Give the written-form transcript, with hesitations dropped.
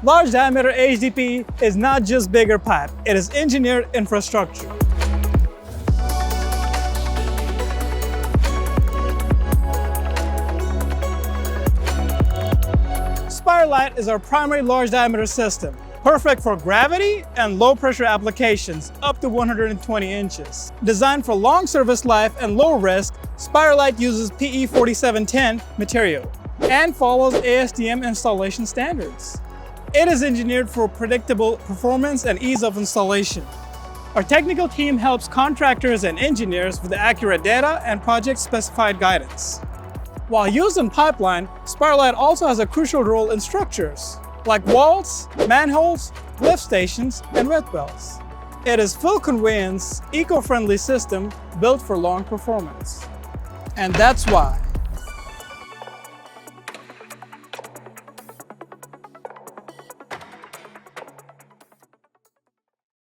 Large diameter HDPE is not just bigger pipe, it is engineered infrastructure. Spirolite is our primary large diameter system, perfect for gravity and low pressure applications up to 120 inches. Designed for long service life and low risk, Spirolite uses PE 4710 material and follows ASTM installation standards. It is engineered for predictable performance and ease of installation. Our technical team helps contractors and engineers with accurate data and project-specified guidance. While used in pipeline, Spirolite also has a crucial role in structures, like walls, manholes, lift stations, and wet wells. It is full conveyance, eco-friendly system built for long performance. And that's why